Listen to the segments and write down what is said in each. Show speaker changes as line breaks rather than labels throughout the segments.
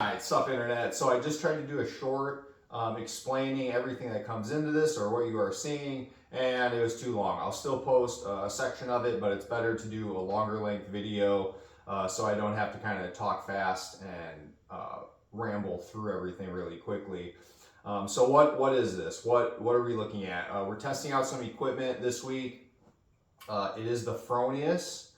Alright, what's up internet? So I just tried to do a short explaining everything that comes into this or what you are seeing, and it was too long. I'll still post a section of it, but it's better to do a longer length video so I don't have to kind of talk fast and ramble through everything really quickly. So what is this? What are we looking at? We're testing out some equipment this week. It is the Fronius.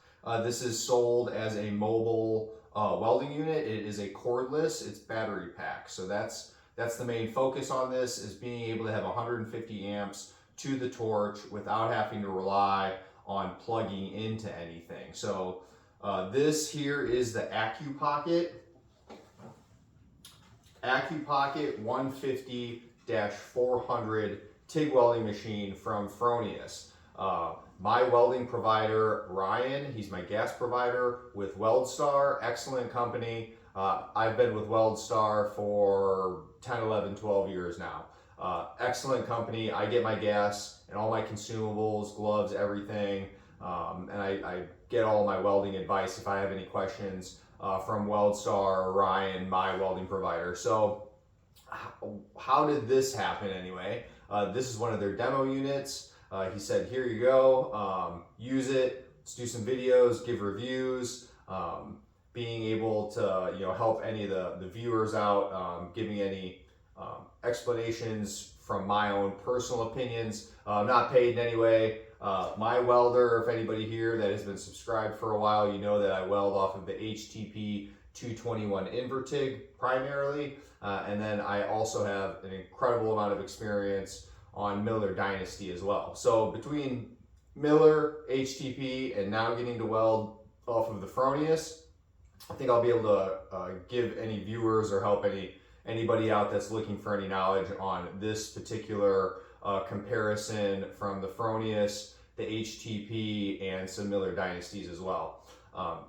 This is sold as a mobile welding unit. It is a cordless, it's battery pack. So that's the main focus on this, is being able to have 150 amps to the torch without having to rely on plugging into anything. So this here is the AccuPocket 150-400 TIG welding machine from Fronius. My welding provider, Ryan, he's my gas provider with WeldStar, excellent company. I've been with WeldStar for 10, 11, 12 years now. Excellent company. I get my gas and all my consumables, gloves, everything. And I get all my welding advice if I have any questions from WeldStar, Ryan, my welding provider. So how did this happen anyway? This is one of their demo units. He said, here you go, use it, let's do some videos, give reviews, being able to help any of the viewers out, giving any explanations from my own personal opinions. Not paid in any way. My welder, if anybody here that has been subscribed for a while, you know that I weld off of the HTP 221 Invertig primarily, and then I also have an incredible amount of experience on Miller Dynasty as well. So between Miller, HTP, and now getting to weld off of the Fronius, I think I'll be able to give any viewers or help anybody out that's looking for any knowledge on this particular comparison from the Fronius, the HTP, and some Miller Dynasties as well.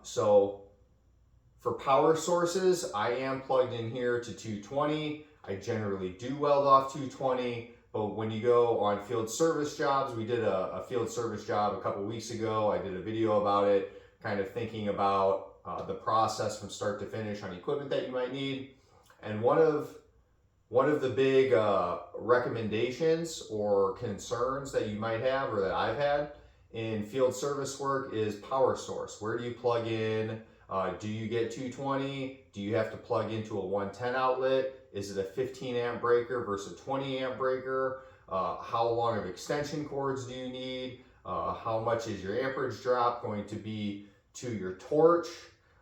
So for power sources, I am plugged in here to 220. I generally do weld off 220. But when you go on field service jobs, we did a field service job a couple weeks ago. I did a video about it, kind of thinking about the process from start to finish on equipment that you might need. And one of the big recommendations or concerns that you might have, or that I've had in field service work, is power source. Where do you plug in? Do you get 220? Do you have to plug into a 110 outlet? Is it a 15 amp breaker versus a 20 amp breaker? How long of extension cords do you need? How much is your amperage drop going to be to your torch?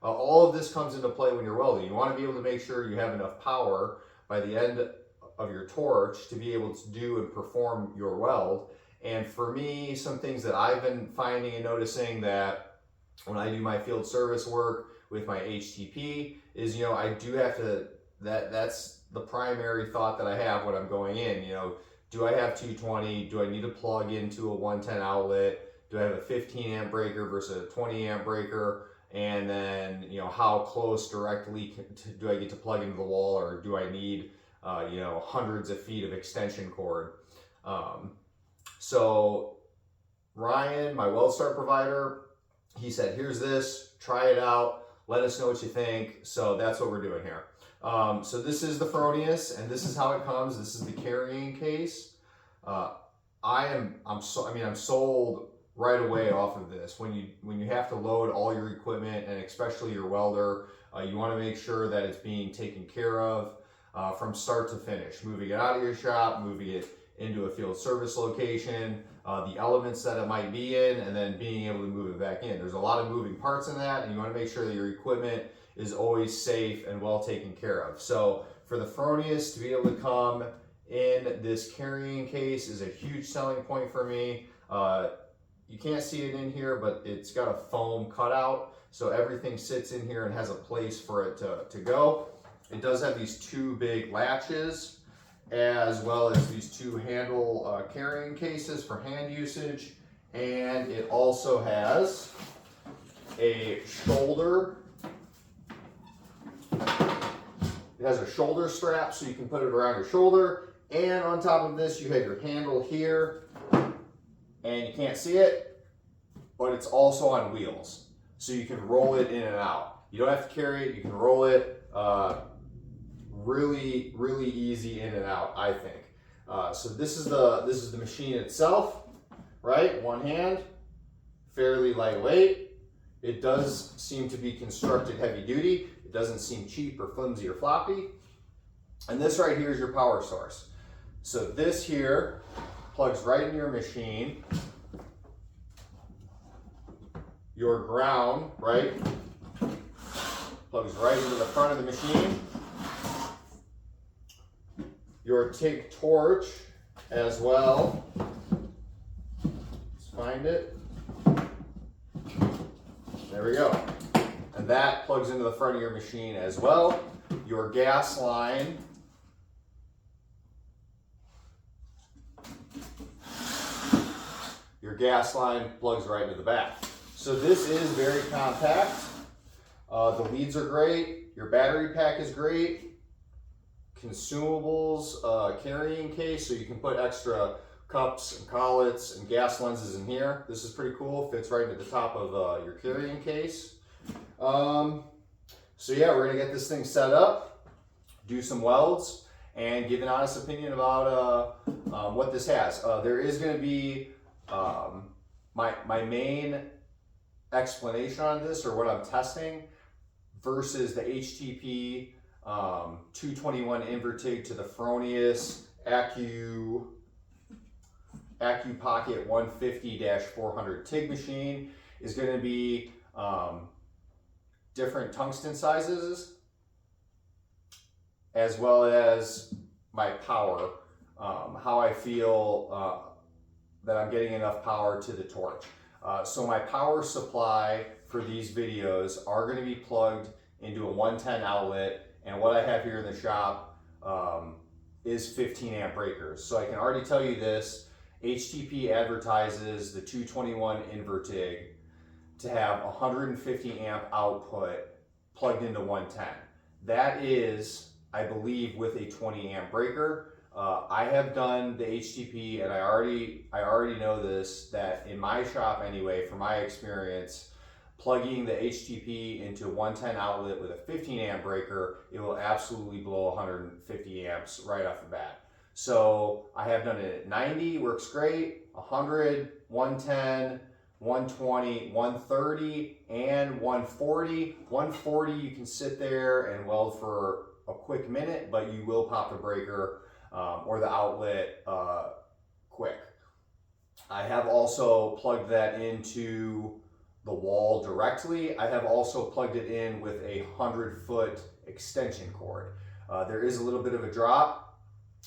All of this comes into play when you're welding. You want to be able to make sure you have enough power by the end of your torch to be able to do and perform your weld. And for me, some things that I've been finding and noticing that when I do my field service work with my HTP is, I do have to, that's the primary thought that I have when I'm going in. Do I have 220? Do I need to plug into a 110 outlet? Do I have a 15 amp breaker versus a 20 amp breaker? And then, how close directly do I get to plug into the wall, or do I need, hundreds of feet of extension cord? So Ryan, my WeldStar provider, he said, here's this, try it out, let us know what you think. So that's what we're doing here. So this is the Fronius, and this is how it comes. This is the carrying case. I'm sold right away off of this. When you have to load all your equipment, and especially your welder, you want to make sure that it's being taken care of from start to finish. Moving it out of your shop, moving it into a field service location, the elements that it might be in, and then being able to move it back in. There's a lot of moving parts in that, and you want to make sure that your equipment is always safe and well taken care of. So for the Fronius to be able to come in this carrying case is a huge selling point for me. You can't see it in here, but it's got a foam cutout, so everything sits in here and has a place for it to go. It does have these two big latches, as well as these two handle carrying cases for hand usage, and it also has a shoulder. It has a shoulder strap, so you can put it around your shoulder, and on top of this you have your handle here, and you can't see it, but it's also on wheels, so you can roll it in and out. You don't have to carry it, you can roll it. really, really easy in and out, I think. So this is the machine itself, right? One hand, fairly lightweight. It does seem to be constructed heavy duty. It doesn't seem cheap or flimsy or floppy. And this right here is your power source. So this here plugs right into your machine. Your ground, right, plugs right into the front of the machine. Your TIG torch as well. Let's find it. There we go. And that plugs into the front of your machine as well. Your gas line. Your gas line plugs right into the back. So this is very compact. The leads are great. Your battery pack is great. Consumables, carrying case, so you can put extra cups and collets and gas lenses in here. This is pretty cool. Fits right into the top of your carrying case. So yeah, we're gonna get this thing set up, do some welds, and give an honest opinion about what this has. There is gonna be my main explanation on this, or what I'm testing, versus the HTP 221 invertig to the Fronius Accu Pocket 150-400 TIG machine, is going to be different tungsten sizes, as well as my power, how I feel that I'm getting enough power to the torch. So my power supply for these videos are going to be plugged into a 110 outlet, and what I have here in the shop is 15 amp breakers. So I can already tell you this, HTP advertises the 221 invertig to have 150 amp output plugged into 110. That is, I believe, with a 20 amp breaker. I have done the HTP, and I already know this, that in my shop anyway, from my experience, plugging the HTP into a 110 outlet with a 15 amp breaker, it will absolutely blow 150 amps right off the bat. So I have done it at 90, works great, 100, 110, 120, 130, and 140. 140, you can sit there and weld for a quick minute, but you will pop the breaker or the outlet quick. I have also plugged that into the wall directly. I have also plugged it in with a 100-foot extension cord. There is a little bit of a drop,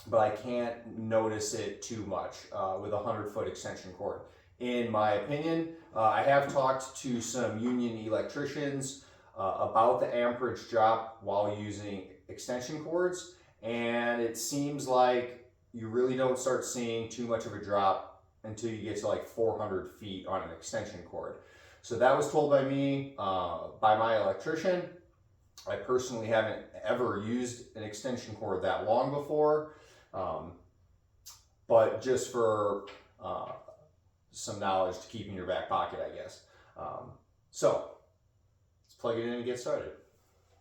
but I can't notice it too much with a 100-foot extension cord. In my opinion, I have talked to some union electricians about the amperage drop while using extension cords, and it seems like you really don't start seeing too much of a drop until you get to like 400 feet on an extension cord. So that was told by me, by my electrician. I personally haven't ever used an extension cord that long before, but just for some knowledge to keep in your back pocket, I guess. So let's plug it in and get started.